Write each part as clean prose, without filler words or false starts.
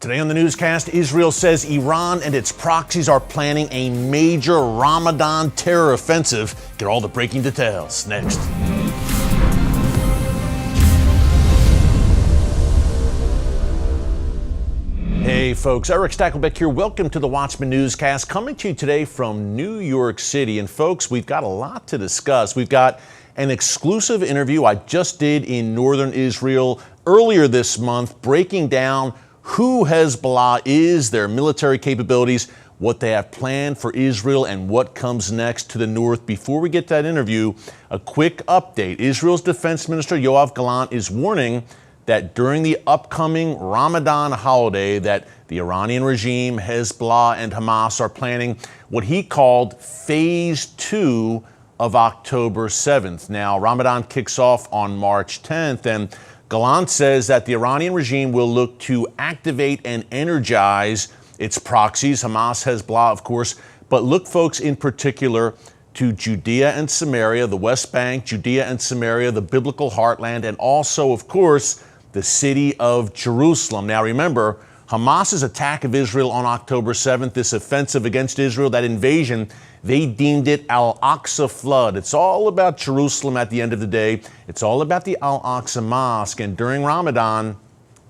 Today on the newscast, Israel says Iran and its proxies are planning a major Ramadan terror offensive. Get all the breaking details next. Hey folks, Eric Stakelbeck here. Welcome to the Watchman Newscast, coming to you today from New York City. And folks, we've got a lot to discuss. We've got an exclusive interview I just did in northern Israel earlier this month, breaking down who Hezbollah is, their military capabilities, what they have planned for Israel, and what comes next to the north. Before we get to that interview, a quick update. Israel's Defense Minister Yoav Gallant is warning that during the upcoming Ramadan holiday that the Iranian regime, Hezbollah, and Hamas are planning what he called Phase 2 of October 7th. Now, Ramadan kicks off on March 10th, and Gallant says that the Iranian regime will look to activate and energize its proxies, Hamas, Hezbollah, of course, but look, folks, in particular to Judea and Samaria, the West Bank, Judea and Samaria, the biblical heartland, and also, of course, the city of Jerusalem. Now, remember, Hamas's attack of Israel on October 7th, this offensive against Israel, that invasion, they deemed it Al-Aqsa flood. It's all about Jerusalem at the end of the day. It's all about the Al-Aqsa Mosque. And during Ramadan,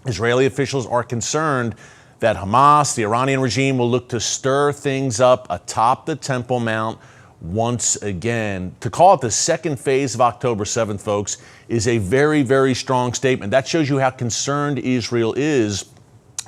Israeli officials are concerned that Hamas, the Iranian regime, will look to stir things up atop the Temple Mount once again. To call it the second phase of October 7th, folks, is a very, very strong statement. That shows you how concerned Israel is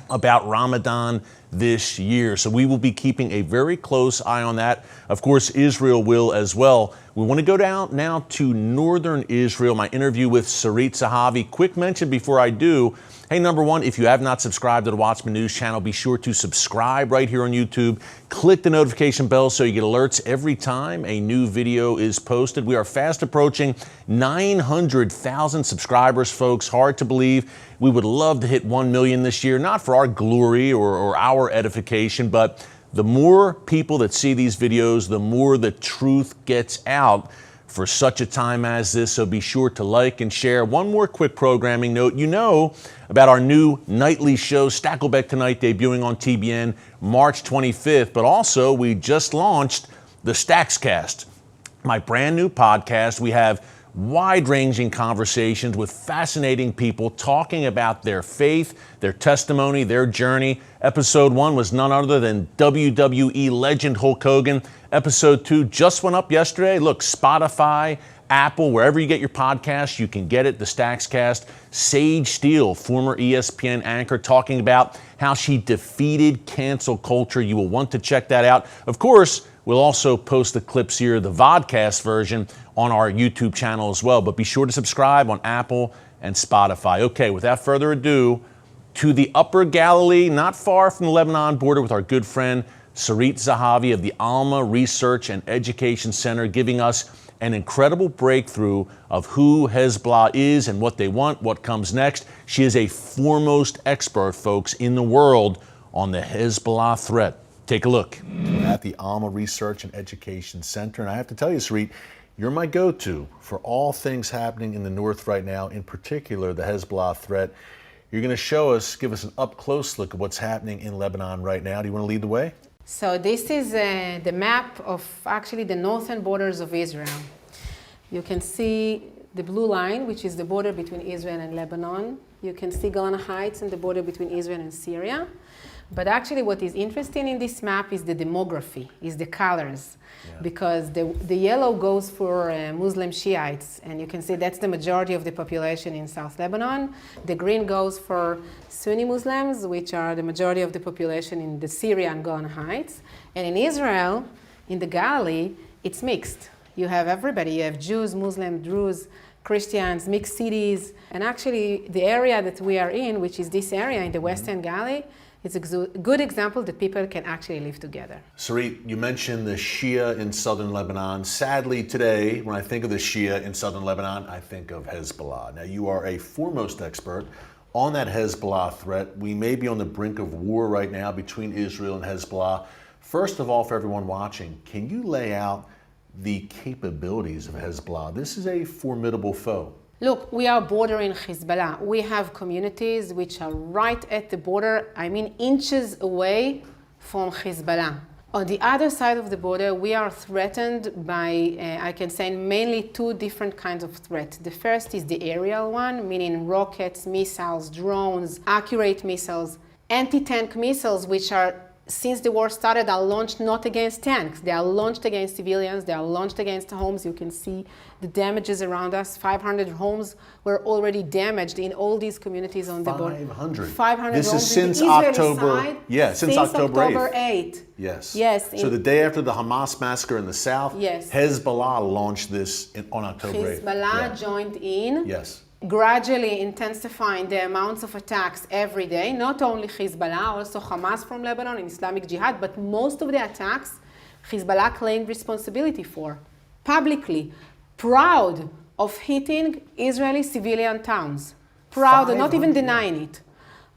about Ramadan this year. So we will be keeping a very close eye on that. Of course, Israel will as well. We want to go down now to northern Israel, my interview with Sarit Zahavi. Quick mention before I do. Hey, number one, if you have not subscribed to the Watchman News channel, be sure to subscribe right here on YouTube. Click the notification bell so you get alerts every time a new video is posted. We are fast approaching 900,000 subscribers, folks. Hard to believe. We would love to hit 1 million this year, not for our glory or our edification, but the more people that see these videos, the more the truth gets out for such a time as this. So be sure to like and share. One more quick programming note. You know about our new nightly show, Stakelbeck Tonight, debuting on TBN March 25th. But also, we just launched the Stackscast, my brand new podcast. We have wide-ranging conversations with fascinating people talking about their faith, their testimony, their journey. Episode 1 was none other than WWE legend Hulk Hogan. Episode 2 just went up yesterday. Look, Spotify, Apple, wherever you get your podcasts, you can get it, the Stackscast. Sage Steele, former ESPN anchor, talking about how she defeated cancel culture. You will want to check that out. Of course, we'll also post the clips here, the vodcast version, on our YouTube channel as well. But be sure to subscribe on Apple and Spotify. Okay, without further ado, to the Upper Galilee, not far from the Lebanon border, with our good friend Sarit Zahavi of the Alma Research and Education Center, giving us an incredible breakthrough of who Hezbollah is and what they want, what comes next. She is a foremost expert, folks, in the world on the Hezbollah threat. Take a look. At the Alma Research and Education Center. And I have to tell you, Sarit, you're my go-to for all things happening in the north right now, in particular the Hezbollah threat. You're going to give us an up-close look at what's happening in Lebanon right now. Do you want to lead the way? So this is the map of actually the northern borders of Israel. You can see the blue line, which is the border between Israel and Lebanon. You can see Golan Heights and the border between Israel and Syria. But actually what is interesting in this map is the demography, is the colors. Yeah. Because the yellow goes for Muslim Shiites, and you can see that's the majority of the population in South Lebanon. The green goes for Sunni Muslims, which are the majority of the population in the Syria and Golan Heights. And in Israel, in the Galilee, it's mixed. You have everybody. You have Jews, Muslims, Druze, Christians, mixed cities. And actually the area that we are in, which is this area in the Western Galilee, it's a good example that people can actually live together. Sarit, you mentioned the Shia in southern Lebanon. Sadly, today, when I think of the Shia in southern Lebanon, I think of Hezbollah. Now, you are a foremost expert on that Hezbollah threat. We may be on the brink of war right now between Israel and Hezbollah. First of all, for everyone watching, can you lay out the capabilities of Hezbollah? This is a formidable foe. Look, we are bordering Hezbollah. We have communities which are right at the border, I mean inches away from Hezbollah. On the other side of the border, we are threatened by, I can say, mainly two different kinds of threats. The first is the aerial one, meaning rockets, missiles, drones, accurate missiles, anti-tank missiles, which are, since the war started, are launched not against tanks. They are launched against civilians. They are launched against homes. You can see the damages around us. 500 homes were already damaged in all these communities on the border. 500. 500 This homes is since in the Israeli October. side, Yeah, since October 8th. Yes. Yes. So the day after the Hamas massacre in the south, Yes. Hezbollah launched this on October 8th. Hezbollah joined in. Yes. Gradually intensifying the amounts of attacks every day, not only Hezbollah, also Hamas from Lebanon and Islamic Jihad, but most of the attacks Hezbollah claimed responsibility for, publicly, proud of hitting Israeli civilian towns. Proud, and not even denying it.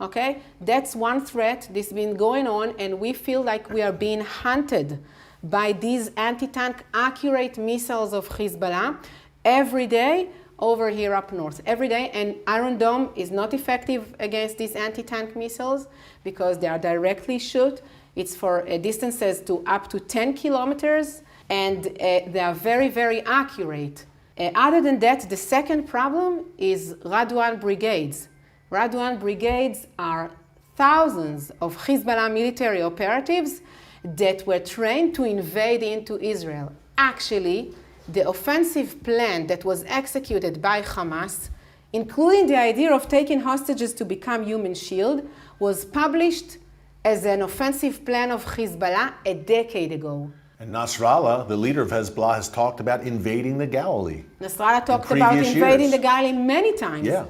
Okay? That's one threat. This has been going on, and we feel like we are being hunted by these anti-tank accurate missiles of Hezbollah every day over here up north, every day. And Iron Dome is not effective against these anti-tank missiles because they are directly shot. It's for distances to up to 10 kilometers, and they are very, very accurate. Other than that, the second problem is Radwan brigades. Radwan brigades are thousands of Hezbollah military operatives that were trained to invade into Israel. Actually, the offensive plan that was executed by Hamas, including the idea of taking hostages to become human shield, was published as an offensive plan of Hezbollah a decade ago. And Nasrallah, the leader of Hezbollah, has talked about invading the Galilee. Nasrallah talked about invading the Galilee many times. Yeah.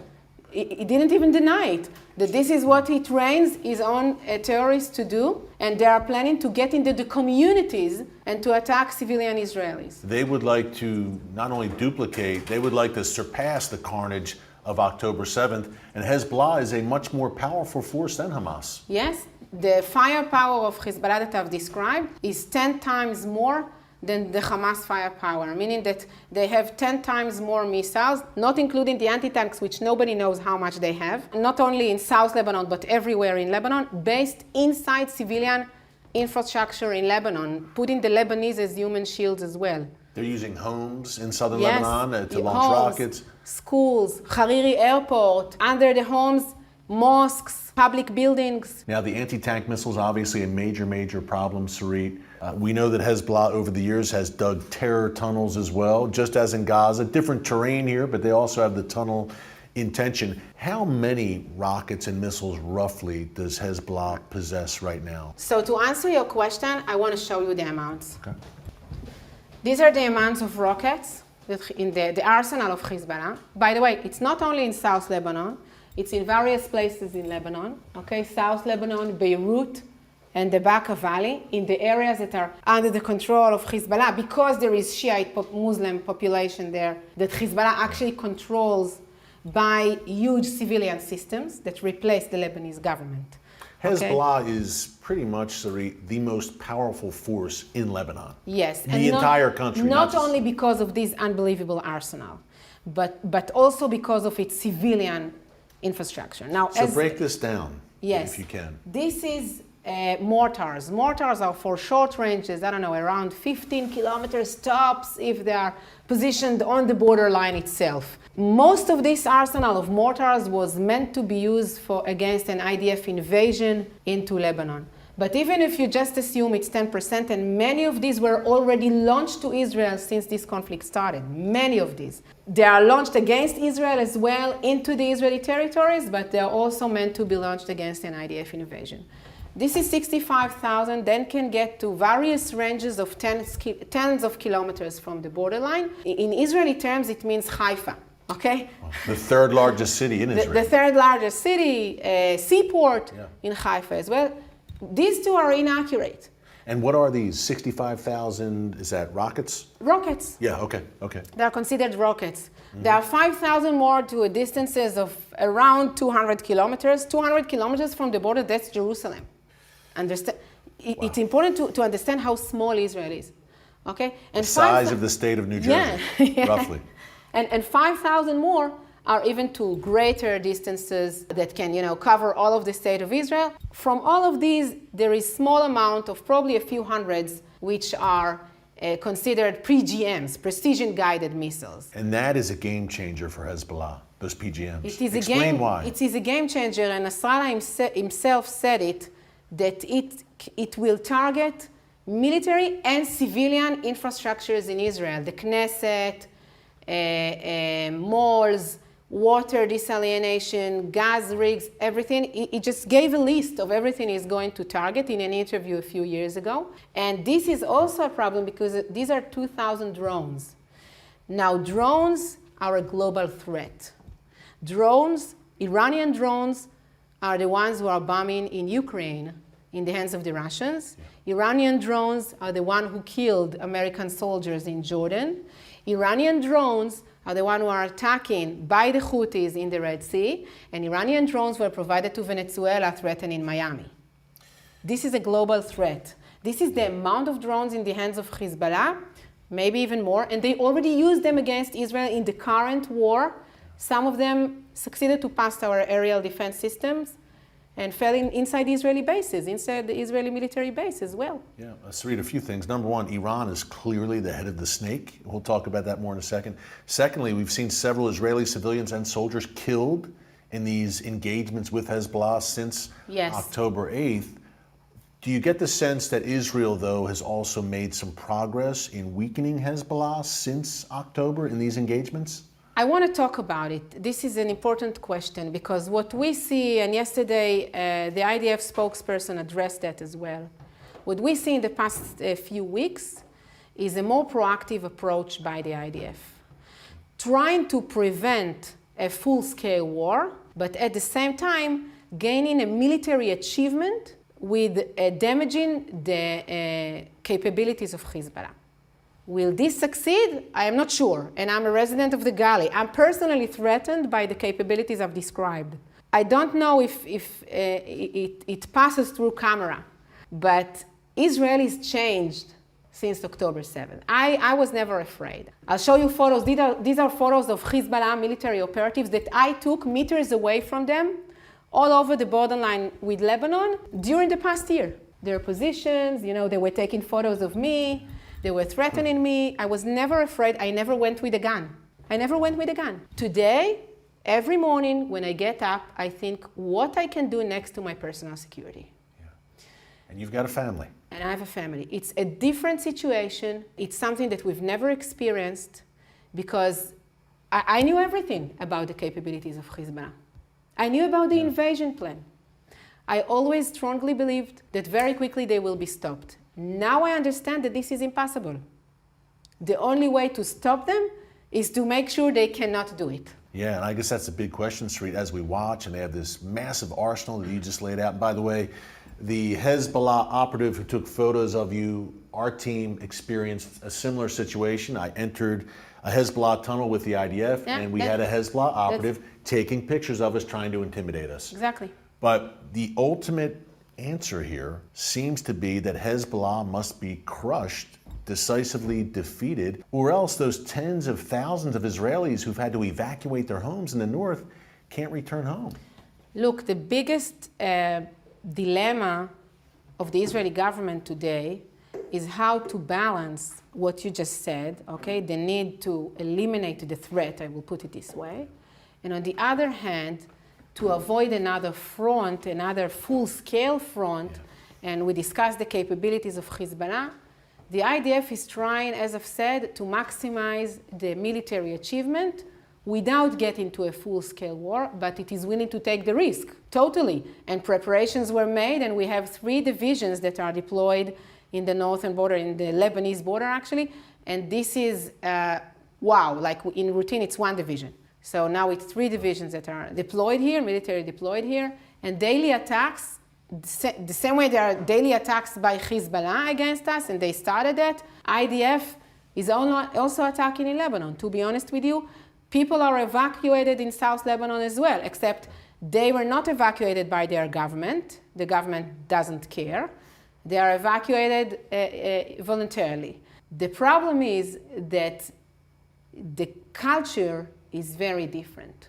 He didn't even deny it, that this is what he trains his own terrorists to do, and they are planning to get into the communities and to attack civilian Israelis. They would like to not only duplicate, they would like to surpass the carnage of October 7th, and Hezbollah is a much more powerful force than Hamas. Yes, the firepower of Hezbollah that I've described is 10 times more than the Hamas firepower, meaning that they have 10 times more missiles, not including the anti-tanks, which nobody knows how much they have, not only in South Lebanon, but everywhere in Lebanon, based inside civilian infrastructure in Lebanon, putting the Lebanese as human shields as well. They're using homes in southern Yes, Lebanon to launch homes, rockets. Schools, Hariri Airport, under the homes, mosques, public buildings. Now, the anti-tank missiles, obviously a major problem, Sarit. We know that Hezbollah over the years has dug terror tunnels as well, just as in Gaza. Different terrain here, but they also have the tunnel intention. How many rockets and missiles roughly does Hezbollah possess right now? So to answer your question, I want to show you the amounts. Okay. These are the amounts of rockets in the arsenal of Hezbollah. By the way, it's not only in South Lebanon, it's in various places in Lebanon, okay? South Lebanon, Beirut, and the Bekaa Valley, in the areas that are under the control of Hezbollah, because there is Shiite Muslim population there that Hezbollah actually controls by huge civilian systems that replace the Lebanese government. Hezbollah is pretty much, Sarit, the most powerful force in Lebanon. Yes. The entire country. Not only because of this unbelievable arsenal, but also because of its civilian infrastructure. Now, so break this down, yes, if you can. This is mortars. Mortars are for short ranges, I don't know, around 15 kilometers tops if they are positioned on the borderline itself. Most of this arsenal of mortars was meant to be used against an IDF invasion into Lebanon. But even if you just assume it's 10%, and many of these were already launched to Israel since this conflict started, many of these. They are launched against Israel as well into the Israeli territories, but they are also meant to be launched against an IDF invasion. This is 65,000, then can get to various ranges of tens of kilometers from the borderline. In Israeli terms, it means Haifa, okay? The third largest city in Israel. The third largest city, seaport in Haifa as well. These two are inaccurate. And what are these? 65,000, is that rockets? Rockets. Yeah, okay. They are considered rockets. There are 5,000 more to a distances of around 200 kilometers. 200 kilometers from the border, that's Jerusalem. Understand? Wow. It's important to understand how small Israel is. Okay? And the size of the state of New Jersey, roughly. And 5,000 more or even to greater distances that can, cover all of the state of Israel. From all of these, there is small amount of probably a few hundreds which are considered PGMs, precision-guided missiles. And that is a game changer for Hezbollah, those PGMs. Explain why. It is a game changer, and Nasrallah himself said that it will target military and civilian infrastructures in Israel, the Knesset, malls, water desalination, gas rigs, everything. He just gave a list of everything he's going to target in an interview a few years ago. And this is also a problem because these are 2,000 drones. Now, drones are a global threat. Drones, Iranian drones, are the ones who are bombing in Ukraine in the hands of the Russians. Iranian drones are the ones who killed American soldiers in Jordan. Iranian drones are the ones who are attacking by the Houthis in the Red Sea, and Iranian drones were provided to Venezuela threatening Miami. This is a global threat. This is the amount of drones in the hands of Hezbollah, maybe even more, and they already used them against Israel in the current war. Some of them succeeded to pass our aerial defense systems and fell inside Israeli bases, inside the Israeli military base as well. Yeah, let's read a few things. Number one, Iran is clearly the head of the snake. We'll talk about that more in a second. Secondly, we've seen several Israeli civilians and soldiers killed in these engagements with Hezbollah since October 8th. Do you get the sense that Israel, though, has also made some progress in weakening Hezbollah since October in these engagements? I want to talk about it. This is an important question because what we see, and yesterday the IDF spokesperson addressed that as well, what we see in the past few weeks is a more proactive approach by the IDF, trying to prevent a full-scale war, but at the same time gaining a military achievement with damaging the capabilities of Hezbollah. Will this succeed? I am not sure, and I'm a resident of the Gully. I'm personally threatened by the capabilities I've described. I don't know if it passes through camera, but Israel has changed since October 7th. I was never afraid. I'll show you photos. These are photos of Hezbollah military operatives that I took meters away from them, all over the borderline with Lebanon during the past year. Their positions, they were taking photos of me. They were threatening me. I was never afraid. I never went with a gun. Today, every morning when I get up, I think what I can do next to my personal security. Yeah. And you've got a family. And I have a family. It's a different situation. It's something that we've never experienced because I knew everything about the capabilities of Hezbollah. I knew about the invasion plan. I always strongly believed that very quickly they will be stopped. Now I understand that this is impossible. The only way to stop them is to make sure they cannot do it. Yeah, and I guess that's the big question, Sarit, as we watch, and they have this massive arsenal that you just laid out. And by the way, the Hezbollah operative who took photos of you, our team experienced a similar situation. I entered a Hezbollah tunnel with the IDF, and we had a Hezbollah operative taking pictures of us trying to intimidate us. Exactly. But the ultimate answer here seems to be that Hezbollah must be crushed, decisively defeated, or else those tens of thousands of Israelis who've had to evacuate their homes in the north can't return home. Look, the biggest dilemma of the Israeli government today is how to balance what you just said, okay, the need to eliminate the threat, I will put it this way, and on the other hand, to avoid another front, another full-scale front, and we discussed the capabilities of Hezbollah. The IDF is trying, as I've said, to maximize the military achievement without getting to a full-scale war, but it is willing to take the risk, totally. And preparations were made, and we have 3 divisions that are deployed in the northern border, in the Lebanese border, actually. And this is, like in routine, it's 1 division. So now it's 3 divisions that are deployed here, military deployed here, and daily attacks, the same way there are daily attacks by Hezbollah against us, and they started that, IDF is also attacking in Lebanon. To be honest with you, people are evacuated in South Lebanon as well, except they were not evacuated by their government. The government doesn't care. They are evacuated voluntarily. The problem is that the culture is very different.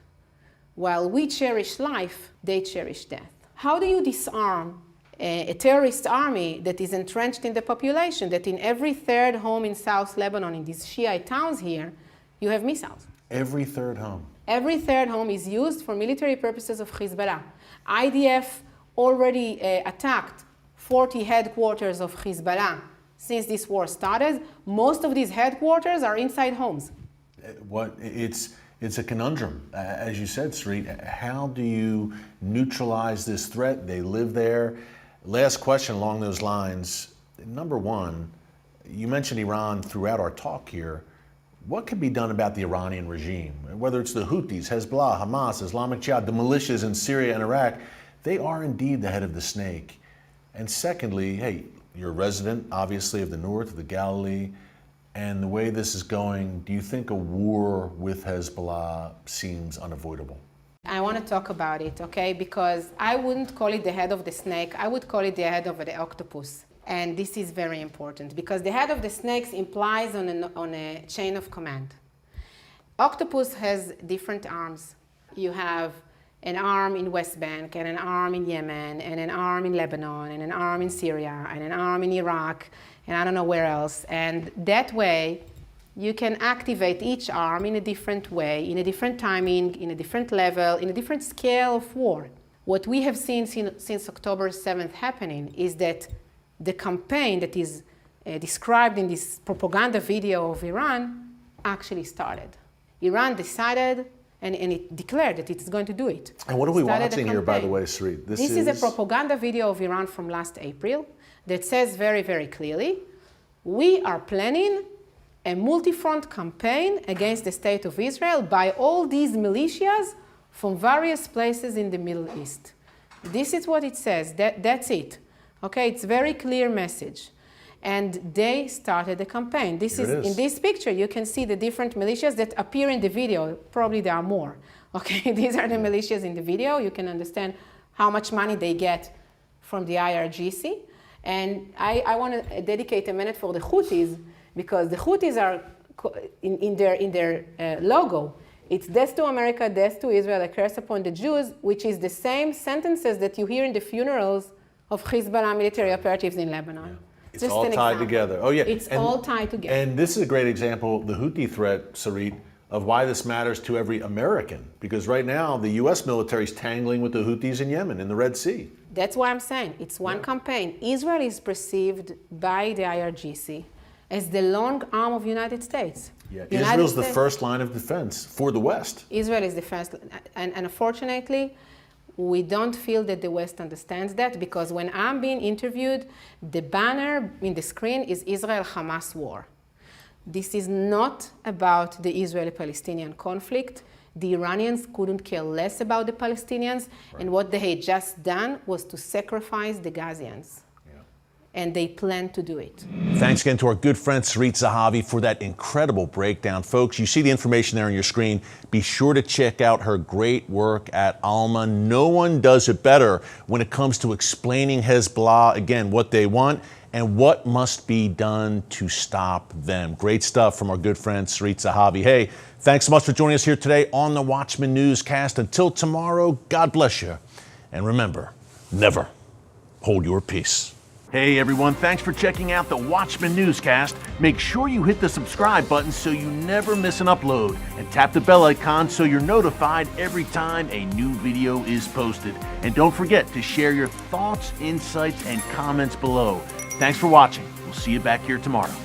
While we cherish life, they cherish death. How do you disarm a terrorist army that is entrenched in the population, that in every third home in South Lebanon, in these Shiite towns here, you have missiles? Every third home. Every third home is used for military purposes of Hezbollah. IDF already attacked 40 headquarters of Hezbollah since this war started. Most of these headquarters are inside homes. It's a conundrum. As you said, Sarit, how do you neutralize this threat? They live there. Last question along those lines. Number one, you mentioned Iran throughout our talk here. What can be done about the Iranian regime? Whether it's the Houthis, Hezbollah, Hamas, Islamic Jihad, the militias in Syria and Iraq, they are indeed the head of the snake. And secondly, hey, you're a resident, obviously, of the north, of the Galilee, and the way this is going, do you think a war with Hezbollah seems unavoidable? I want to talk about it, okay? Because I wouldn't call it the head of the snake. I would call it the head of the octopus. And this is very important because the head of the snakes implies on a chain of command. Octopus has different arms. You have an arm in West Bank and an arm in Yemen and an arm in Lebanon and an arm in Syria and an arm in Iraq and I don't know where else. And that way, you can activate each arm in a different way, in a different timing, in a different level, in a different scale of war. What we have seen since October 7th happening is that the campaign that is described in this propaganda video of Iran actually started. Iran decided and it declared that it's going to do it. And what are we watching here, by the way, Sarit? This is a propaganda video of Iran from last April that says very, very clearly, we are planning a multi-front campaign against the state of Israel by all these militias from various places in the Middle East. This is what it says. That's it. Okay, it's a very clear message. And they started the campaign. This is in this picture, you can see the different militias that appear in the video. Probably there are more. Okay, these are the militias in the video. You can understand how much money they get from the IRGC. And I want to dedicate a minute for the Houthis, because the Houthis are in their logo. It's death to America, death to Israel, a curse upon the Jews, which is the same sentences that you hear in the funerals of Hezbollah military operatives in Lebanon. Yeah. It's just all tied together. Oh, yeah. It's all tied together. And this is a great example, the Houthi threat, Sarit, of why this matters to every American. Because right now, the U.S. military is tangling with the Houthis in Yemen, in the Red Sea. That's why I'm saying it's one campaign. Israel is perceived by the IRGC as the long arm of the United States. Yeah, Israel's the first line of defense for the West. Israel is the first, and unfortunately, we don't feel that the West understands that, because when I'm being interviewed, the banner in the screen is Israel-Hamas war. This is not about the Israeli-Palestinian conflict. The Iranians couldn't care less about the Palestinians, and what they had just done was to sacrifice the Gazians. And they plan to do it. Thanks again to our good friend Sarit Zahavi for that incredible breakdown. Folks, you see the information there on your screen. Be sure to check out her great work at Alma. No one does it better when it comes to explaining Hezbollah, again, what they want and what must be done to stop them. Great stuff from our good friend Sarit Zahavi. Hey, thanks so much for joining us here today on the Watchman Newscast. Until tomorrow, God bless you. And remember, never hold your peace. Hey everyone, thanks for checking out the Watchman Newscast. Make sure you hit the subscribe button so you never miss an upload, and tap the bell icon so you're notified every time a new video is posted. And don't forget to share your thoughts, insights, and comments below. Thanks for watching. We'll see you back here tomorrow.